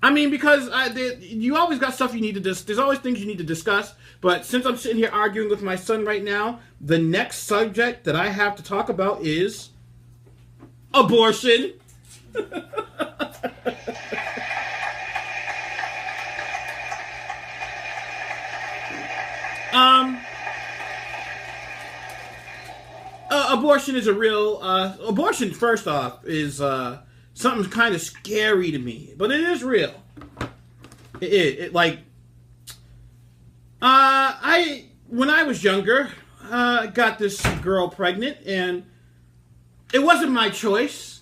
I mean, because you always got stuff you need to there's always things you need to discuss. But since I'm sitting here arguing with my son right now, the next subject that I have to talk about is abortion. um, Abortion is a real abortion. First off, is something kind of scary to me, but it is real. It like I when I was younger, got this girl pregnant, and it wasn't my choice.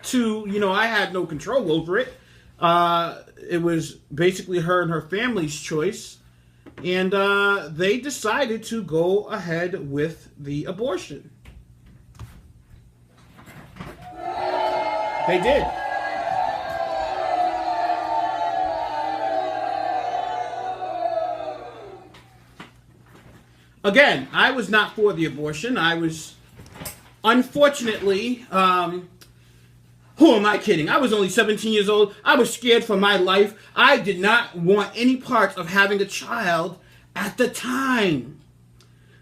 I had no control over it. It was basically her and her family's choice, and they decided to go ahead with the abortion. They did. Again, I was not for the abortion. I was, unfortunately, who am I kidding? I was only 17 years old. I was scared for my life. I did not want any parts of having a child at the time.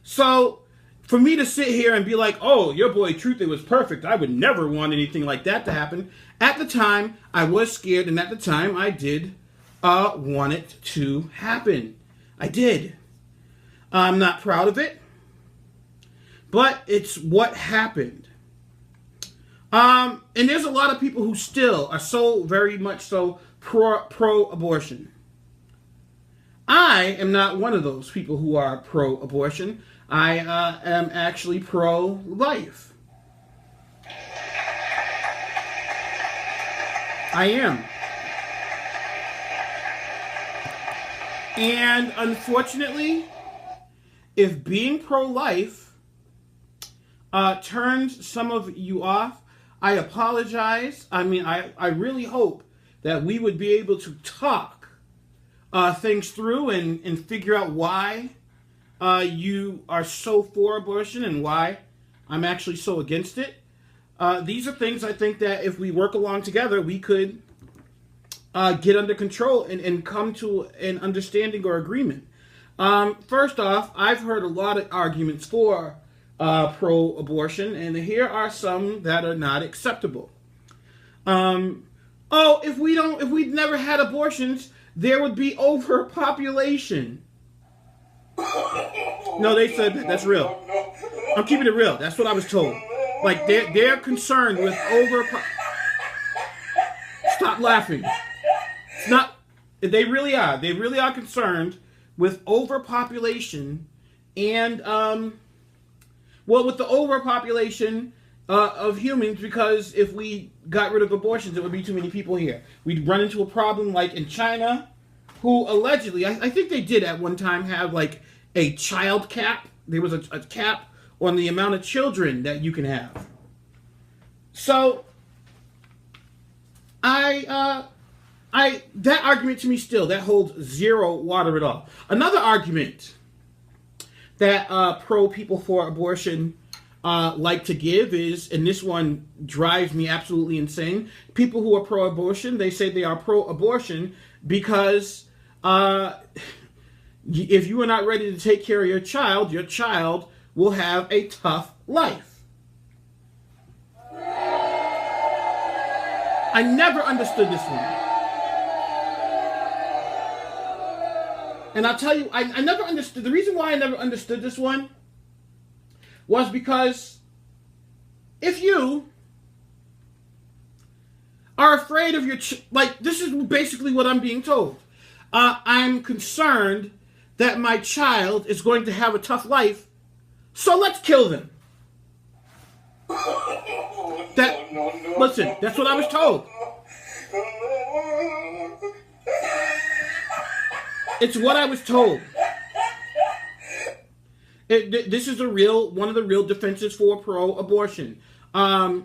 So, for me to sit here and be like, oh, your boy Truth, it was perfect. I would never want anything like that to happen. At the time, I was scared, and at the time, I did want it to happen. I did. I'm not proud of it, but it's what happened. And there's a lot of people who still are so very much so pro-abortion. I am not one of those people who are pro-abortion. I am actually pro-life. I am. And unfortunately, if being pro-life turns some of you off, I apologize. I mean, I really hope that we would be able to talk things through and figure out why you are so for abortion and why I'm actually so against it. These are things I think that if we work along together, we could get under control and come to an understanding or agreement. First off, I've heard a lot of arguments for pro-abortion, and here are some that are not acceptable. If we'd never had abortions, there would be overpopulation. No, they said that's real. I'm keeping it real. That's what I was told. Like they're concerned with Stop laughing. It's not. They really are. They really are concerned with overpopulation and with the overpopulation of humans, because if we got rid of abortions, it would be too many people here. We'd run into a problem like in China, who allegedly, I think they did at one time have like a child cap. There was a cap on the amount of children that you can have. So, that argument to me still, that holds zero water at all. Another argument that pro people for abortion like to give is, and this one drives me absolutely insane, people who are pro-abortion, they say they are pro-abortion because if you are not ready to take care of your child will have a tough life. I never understood this one. And I'll tell you, I never understood. The reason why I never understood this one was because if you are afraid of your this is basically what I'm being told. I'm concerned that my child is going to have a tough life, so let's kill them. Listen, that's what I was told. It's what I was told. This is one of the real defenses for pro-abortion. Your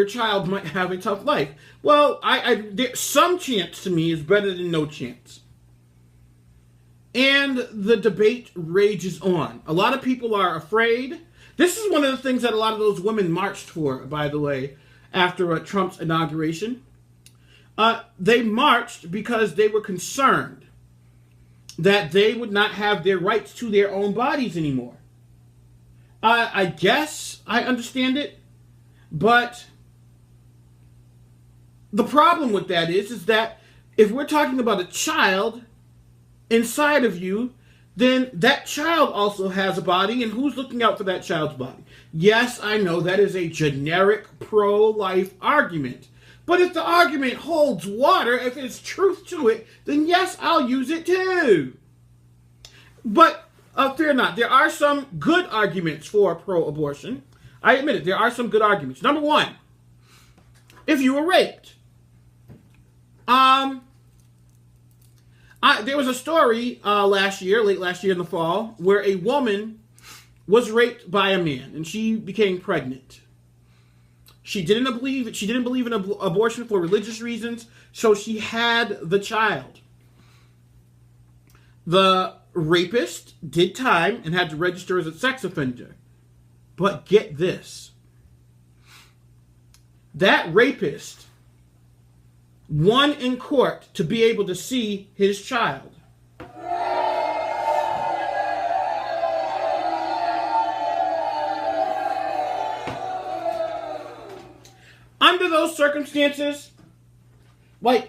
child might have a tough life. Well, some chance to me is better than no chance. And the debate rages on. A lot of people are afraid. This is one of the things that a lot of those women marched for, by the way, after Trump's inauguration. They marched because they were concerned that they would not have their rights to their own bodies anymore. I guess I understand it, but the problem with that is that if we're talking about a child inside of you, then that child also has a body, and who's looking out for that child's body? Yes, I know that is a generic pro-life argument. But if the argument holds water, if there's truth to it, then yes, I'll use it too. But fear not, there are some good arguments for pro-abortion. I admit it, there are some good arguments. Number one, if you were raped. There was a story late last year in the fall, where a woman was raped by a man, and she became pregnant. She didn't believe in abortion for religious reasons, so she had the child. The rapist did time and had to register as a sex offender. But get this. That rapist won in court to be able to see his child. Under those circumstances,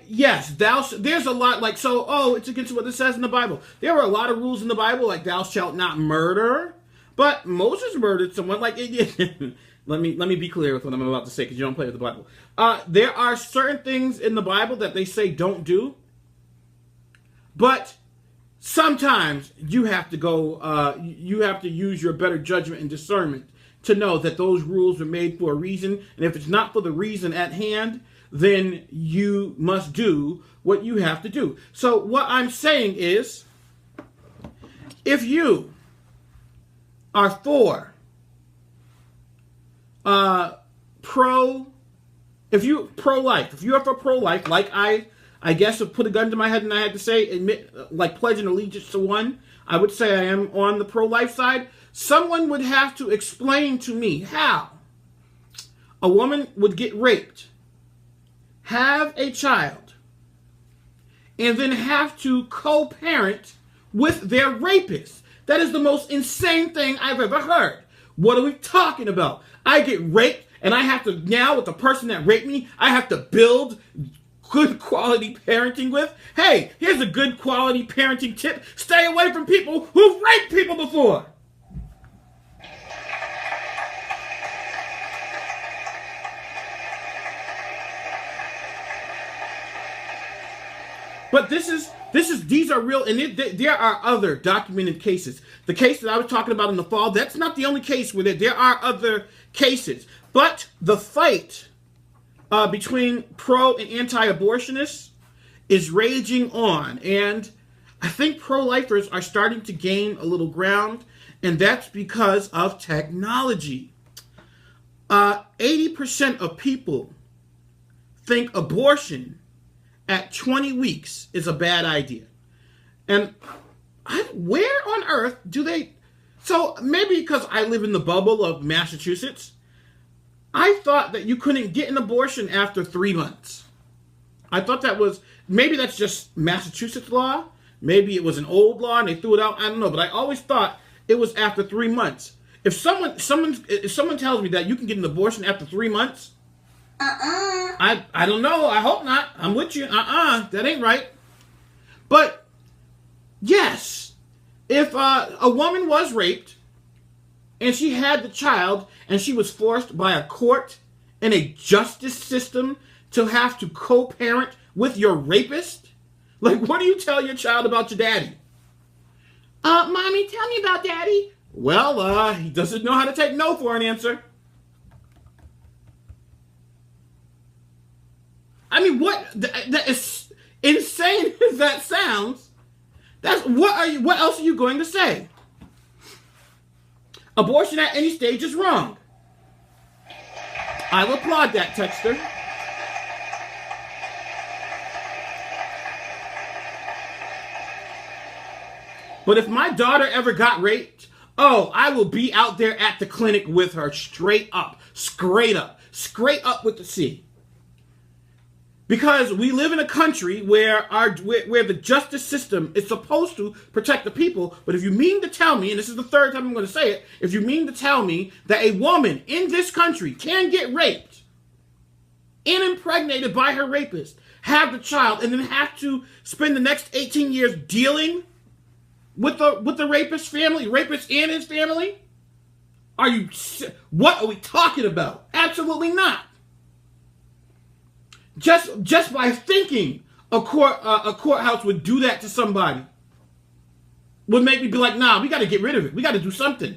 yes, there's a lot, it's against what it says in the Bible. There were a lot of rules in the Bible, like thou shalt not murder, but Moses murdered someone, let me be clear with what I'm about to say, because you don't play with the Bible. There are certain things in the Bible that they say don't do, but sometimes you have to you have to use your better judgment and discernment to know that those rules are made for a reason, and if it's not for the reason at hand, then you must do what you have to do. So what I'm saying is, if you are for pro-life, if you are for pro-life, like I guess if put a gun to my head and I had to say, pledge an allegiance to one, I would say I am on the pro-life side. Someone would have to explain to me how a woman would get raped, have a child, and then have to co-parent with their rapist. That is the most insane thing I've ever heard. What are we talking about? I get raped, and I have to, now with the person that raped me, I have to build good quality parenting with? Hey, here's a good quality parenting tip. Stay away from people who've raped people before. But these are real, and there are other documented cases. The case that I was talking about in the fall, that's not the only case with it. There are other cases. But the fight between pro and anti-abortionists is raging on. And I think pro-lifers are starting to gain a little ground, and that's because of technology. 80% of people think abortion at 20 weeks is a bad idea. And where on earth do they... So maybe because I live in the bubble of Massachusetts, I thought that you couldn't get an abortion after 3 months. I thought that was... Maybe that's just Massachusetts law. Maybe it was an old law and they threw it out. I don't know. But I always thought it was after 3 months. If someone tells me that you can get an abortion after 3 months... I don't know. I hope not. I'm with you. That ain't right. But, yes, if a woman was raped and she had the child and she was forced by a court and a justice system to have to co-parent with your rapist, what do you tell your child about your daddy? Mommy, tell me about daddy. Well, he doesn't know how to take no for an answer. I mean, that is insane as that sounds. What else are you going to say? Abortion at any stage is wrong. I'll applaud that, texter. But if my daughter ever got raped, I will be out there at the clinic with her straight up with the C. Because we live in a country where where the justice system is supposed to protect the people. But if you mean to tell me, and this is the third time I'm going to say it, if you mean to tell me that a woman in this country can get raped and impregnated by her rapist, have the child, and then have to spend the next 18 years dealing with the rapist family, rapist and his family, what are we talking about? Absolutely not. Just by thinking a courthouse would do that to somebody would make me be like, nah, we got to get rid of it. We got to do something.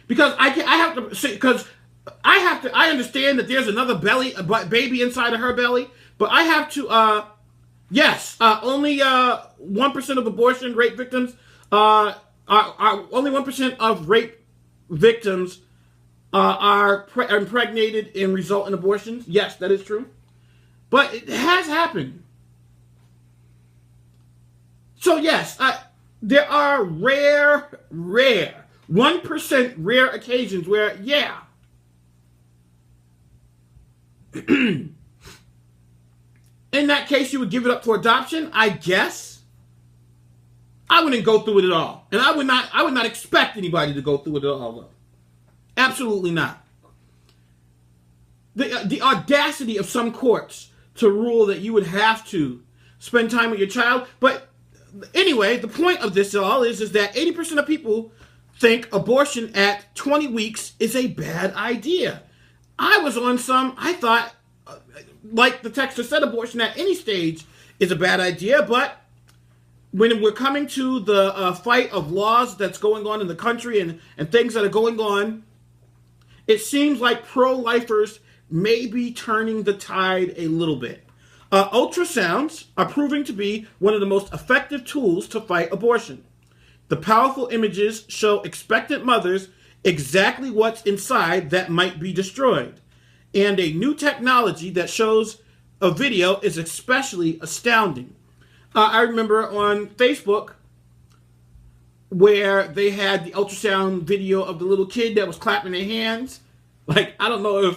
Because I understand that there's another baby inside of her belly, but I have to, only 1% of abortion rape victims, only 1% of rape victims are impregnated and result in abortions. Yes, that is true. But it has happened. So yes, there are rare, 1% rare occasions where, yeah. In that case, you would give it up for adoption, I guess. I wouldn't go through it at all. And I would not expect anybody to go through it at all, though. Absolutely not. The audacity of some courts to rule that you would have to spend time with your child. But anyway, the point of this all is that 80% of people think abortion at 20 weeks is a bad idea. I thought, like the texter said, abortion at any stage is a bad idea, but when we're coming to the fight of laws that's going on in the country and things that are going on, it seems like pro-lifers may be turning the tide a little bit. Ultrasounds are proving to be one of the most effective tools to fight abortion. The powerful images show expectant mothers exactly what's inside that might be destroyed. And a new technology that shows a video is especially astounding. I remember on Facebook where they had the ultrasound video of the little kid that was clapping their hands. Like, I don't know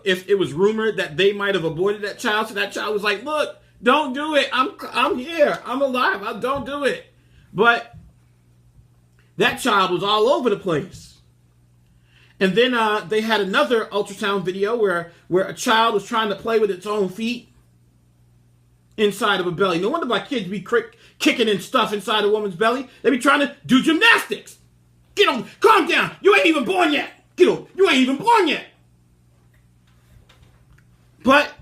if it was rumored that they might have aborted that child, so that child was like, look, don't do it. I'm here. I'm alive. Don't do it. But that child was all over the place. And then they had another ultrasound video where a child was trying to play with its own feet inside of a belly. No wonder why kids be kicking and stuff inside a woman's belly. They be trying to do gymnastics. Get on, calm down. You ain't even born yet. Get on, you ain't even born yet. But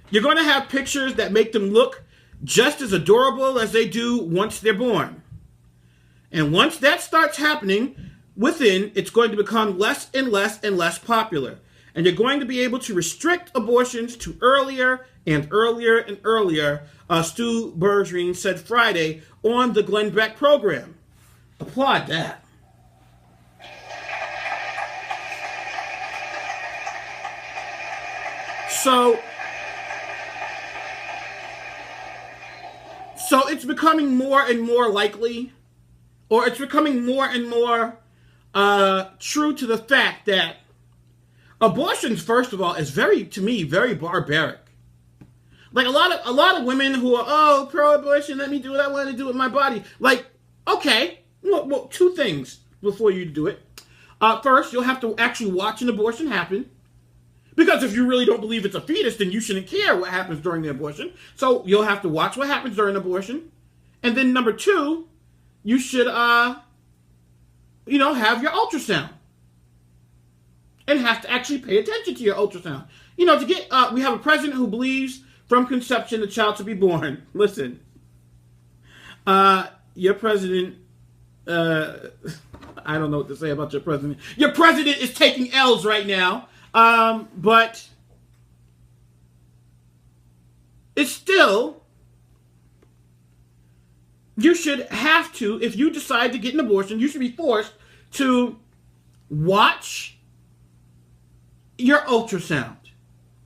you're going to have pictures that make them look just as adorable as they do once they're born. And once that starts happening, it's going to become less and less and less popular. And you're going to be able to restrict abortions to earlier and earlier and earlier, Stu Bergeron said Friday on the Glenn Beck program. Applaud that. So it's becoming more and more likely, or it's becoming more and more true to the fact that abortions, first of all, is very barbaric. Like a lot of women who are, pro-abortion, let me do what I want to do with my body. Like, okay, well, two things before you do it. First, you'll have to actually watch an abortion happen. Because if you really don't believe it's a fetus, then you shouldn't care what happens during the abortion. So you'll have to watch what happens during abortion. And then number two, you should, have your ultrasound. And have to actually pay attention to your ultrasound. We have a president who believes from conception the child to be born. Listen, your president, I don't know what to say about your president. Your president is taking L's right now. But it's still, you should have to, if you decide to get an abortion, you should be forced to watch your ultrasound.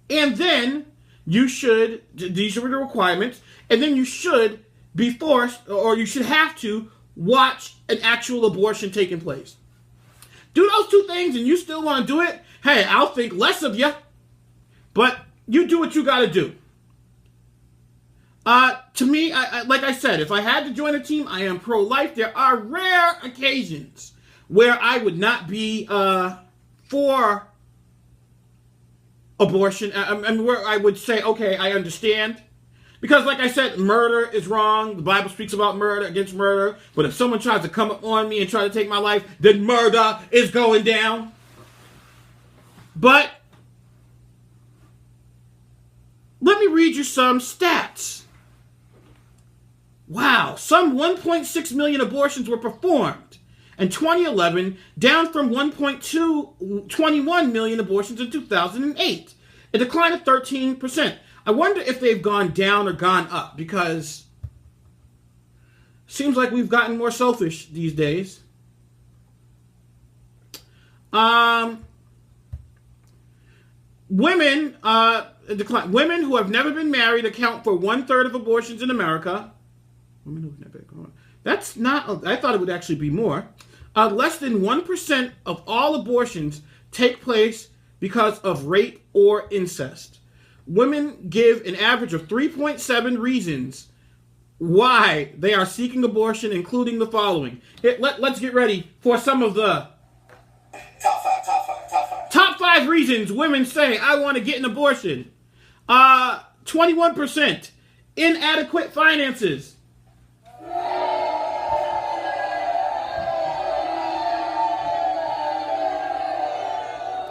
And then these are the requirements, and then you should be forced, or you should have to watch an actual abortion taking place. Do those two things and you still want to do it? Hey, I'll think less of you. But you do what you got to do. To me, like I said, if I had to join a team, I am pro-life. There are rare occasions where I would not be for abortion, and where I would say, okay, I understand. Because like I said, murder is wrong. The Bible speaks about murder, against murder. But if someone tries to come up on me and try to take my life, then murder is going down. But let me read you some stats. Wow, some 1.6 million abortions were performed in 2011, down from 1.21 million abortions in 2008. A decline of 13%. I wonder if they've gone down or gone up, because it seems like we've gotten more selfish these days. Women decline. Women who have never been married account for 1/3 of abortions in America. Women who've never gone. That's not. I thought it would actually be more. Less than 1% of all abortions take place because of rape or incest. Women give an average of 3.7 reasons why they are seeking abortion, including the following. Let's get ready for some of the top five reasons women say, I want to get an abortion. 21%, inadequate finances.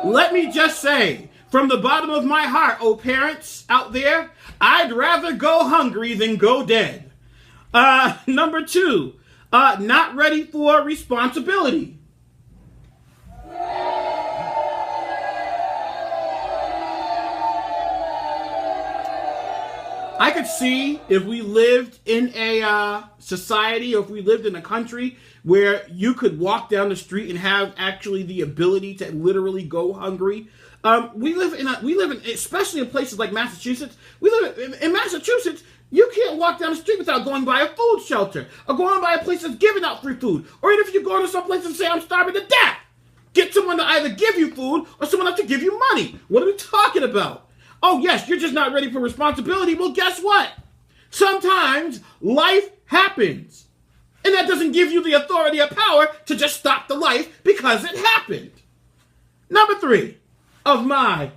Let me just say, from the bottom of my heart, oh parents out there, I'd rather go hungry than go dead. Number 2, not ready for responsibility. I could see if we lived in a society, or if we lived in a country where you could walk down the street and have actually the ability to literally go hungry. We live in, especially in places like Massachusetts. We live in Massachusetts. You can't walk down the street without going by a food shelter, or going by a place that's giving out free food. Or even if you go to some place and say, I'm starving to death, get someone to either give you food or someone else to give you money. What are we talking about? Oh yes, you're just not ready for responsibility. Well, guess what? Sometimes life happens. And that doesn't give you the authority or power to just stop the life because it happened. Number 3 of my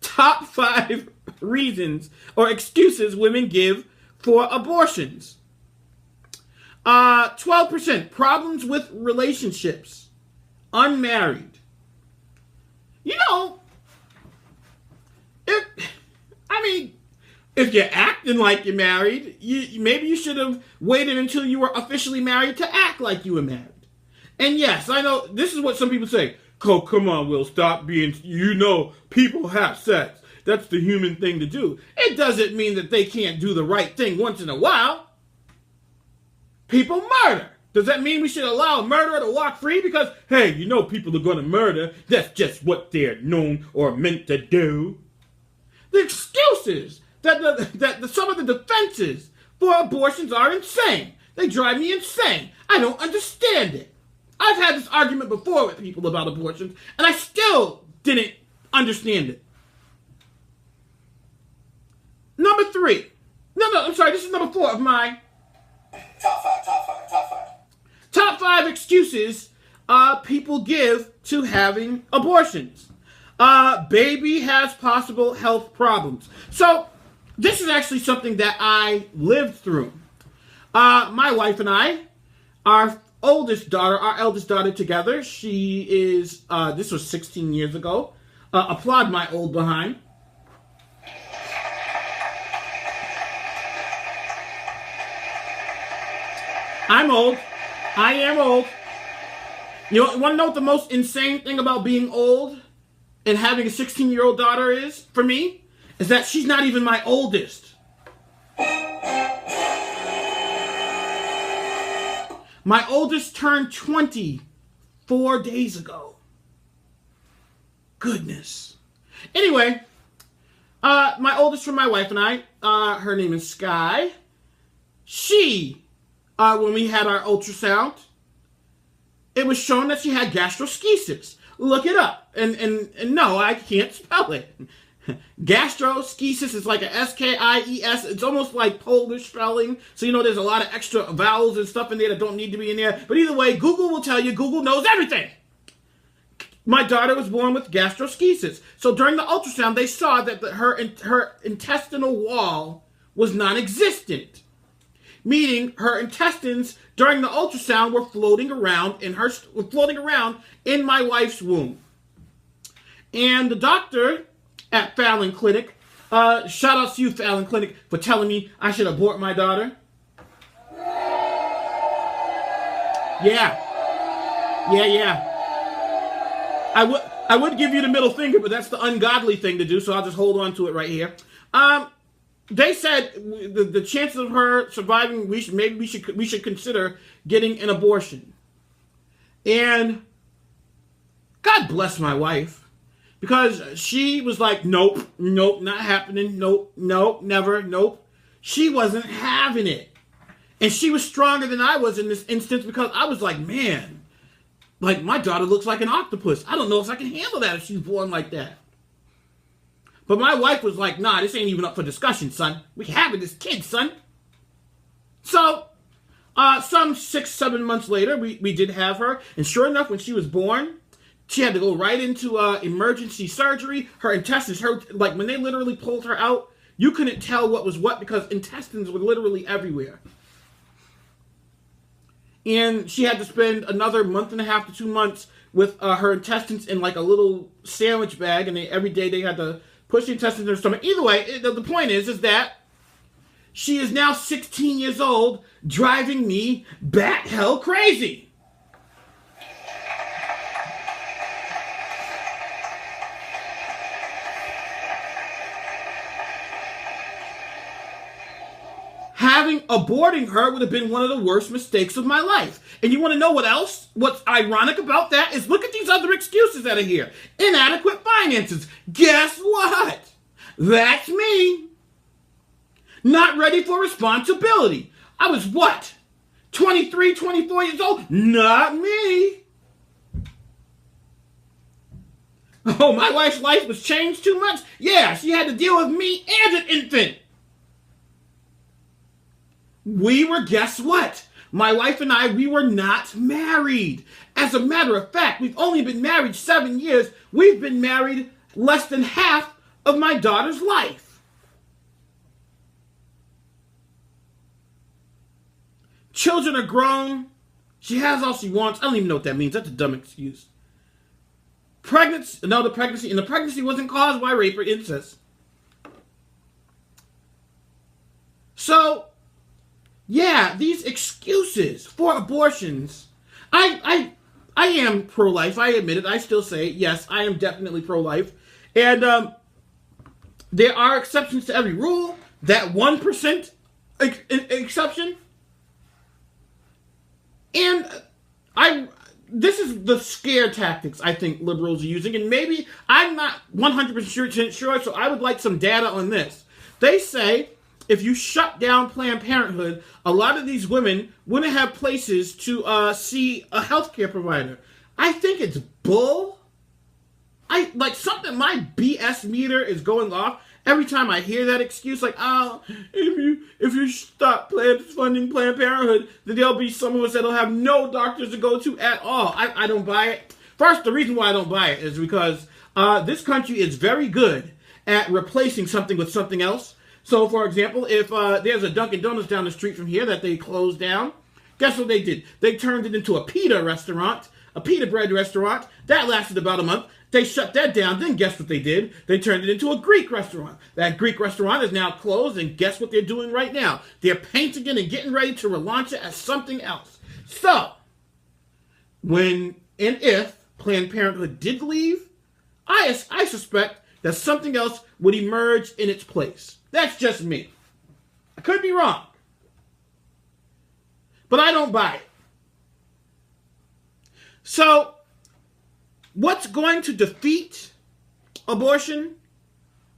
top five reasons or excuses women give for abortions. 12%, problems with relationships. Unmarried. You know, if you're acting like you're married, maybe you should have waited until you were officially married to act like you were married. And yes, I know this is what some people say. Oh, come on, Will, stop being, people have sex. That's the human thing to do. It doesn't mean that they can't do the right thing once in a while. People murder. Does that mean we should allow a murderer to walk free? Because, hey, people are going to murder. That's just what they're known or meant to do. The excuses that some of the defenses for abortions are insane. They drive me insane. I don't understand it. I've had this argument before with people about abortions, and I still didn't understand it. Number 3. This is number 4 of my top five excuses people give to having abortions. Baby has possible health problems. So, this is actually something that I lived through. My wife and I, our eldest daughter together, she is, this was 16 years ago. Applaud my old behind. I'm old. I am old. You want to know what the most insane thing about being old and having a 16-year-old daughter is, for me? Is that she's not even my oldest. My oldest turned 20 4 days ago. Goodness. Anyway, my oldest from my wife and I, her name is Sky. She, when we had our ultrasound, it was shown that she had gastroschisis. Look it up. And no, I can't spell it. Gastroschisis is like a S-K-I-E-S. It's almost like Polish spelling. So, there's a lot of extra vowels and stuff in there that don't need to be in there. But either way, Google will tell you. Google knows everything. My daughter was born with gastroschisis. So during the ultrasound, they saw that her intestinal wall was non-existent. Meaning her intestines during the ultrasound were floating around in my wife's womb. And the doctor at Fallon Clinic, shout out to you, Fallon Clinic, for telling me I should abort my daughter. Yeah. I would give you the middle finger, but that's the ungodly thing to do, so I'll just hold on to it right here. They said the chances of her surviving, we should consider getting an abortion. And God bless my wife, because she was like, nope, not happening, nope, never, nope. She wasn't having it. And she was stronger than I was in this instance, because I was like, man, like, my daughter looks like an octopus. I don't know if I can handle that if she's born like that. But my wife was like, nah, this ain't even up for discussion, son. We having this kid, son. So, some 6-7 months later, we did have her. And sure enough, when she was born, she had to go right into emergency surgery. Her intestines, like when they literally pulled her out, you couldn't tell what was what because intestines were literally everywhere. And she had to spend another 1.5 to 2 months with her intestines in like a little sandwich bag. And every day they had to push the intestines in her stomach. Either way, the point is that she is now 16 years old, driving me bat hell crazy. Aborting her would have been one of the worst mistakes of my life. And you want to know what else? What's ironic about that is look at these other excuses that are here. Inadequate finances. Guess what? That's me. Not ready for responsibility. I was what? 23, 24 years old? Not me. Oh, my wife's life was changed too much? Yeah, she had to deal with me and an infant. Guess what? My wife and I, we were not married. As a matter of fact, we've only been married 7 years. We've been married less than half of my daughter's life. Children are grown. She has all she wants. I don't even know what that means. That's a dumb excuse. The pregnancy wasn't caused by rape or incest. So, yeah, these excuses for abortions. I am pro-life. I admit it. I still say, yes, I am definitely pro-life. And there are exceptions to every rule. That 1% exception. And this is the scare tactics I think liberals are using. And maybe I'm not 100% sure, so I would like some data on this. They say if you shut down Planned Parenthood, a lot of these women wouldn't have places to see a healthcare provider. I think it's bull. My BS meter is going off every time I hear that excuse. Like, if you stop funding Planned Parenthood, then there'll be some of us that'll have no doctors to go to at all. I don't buy it. First, the reason why I don't buy it is because this country is very good at replacing something with something else. So, for example, if there's a Dunkin' Donuts down the street from here that they closed down, guess what they did? They turned it into a pita restaurant, a pita bread restaurant. That lasted about a month. They shut that down. Then guess what they did? They turned it into a Greek restaurant. That Greek restaurant is now closed, and guess what they're doing right now? They're painting it and getting ready to relaunch it as something else. So, when and if Planned Parenthood did leave, I suspect that something else would emerge in its place. That's just me. I could be wrong. But I don't buy it. So, what's going to defeat abortion,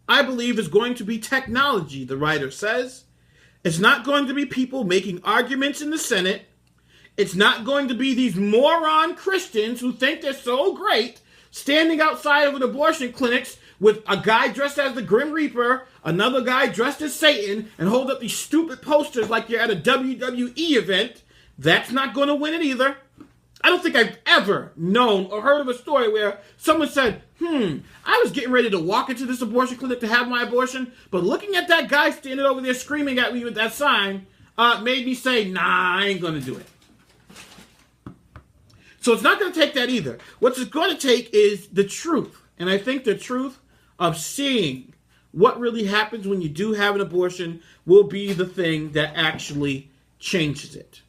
I believe, is going to be technology, the writer says. It's not going to be people making arguments in the Senate. It's not going to be these moron Christians who think they're so great. standing outside of an abortion clinics with a guy dressed as the Grim Reaper, another guy dressed as Satan, and hold up these stupid posters like you're at a WWE event, that's not going to win it either. I don't think I've ever known or heard of a story where someone said, I was getting ready to walk into this abortion clinic to have my abortion, but looking at that guy standing over there screaming at me with that sign made me say, nah, I ain't going to do it. So it's not going to take that either. What it's going to take is the truth. And I think the truth of seeing what really happens when you do have an abortion will be the thing that actually changes it.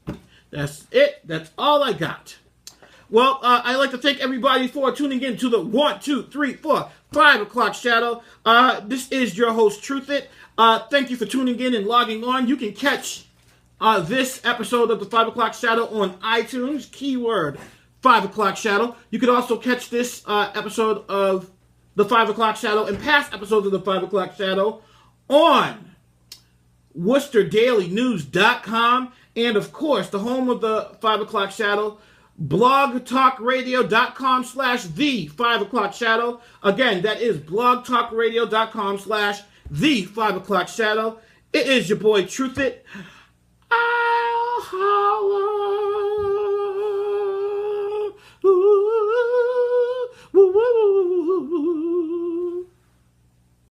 That's it. That's all I got. Well, I'd like to thank everybody for tuning in to the 1, 2, 3, 4, 5 o'clock shadow. This is your host, Truth It. Thank you for tuning in and logging on. You can catch this episode of the 5 o'clock shadow on iTunes, keyword 5 o'clock shadow. You could also catch this episode of the 5 o'clock shadow and past episodes of the 5 o'clock shadow on WorcesterDailyNews.com. And of course, the home of the 5 o'clock shadow, blogtalkradio.com/the 5 o'clock shadow. Again, that is blogtalkradio.com/the 5 o'clock shadow. It is your boy Truth It.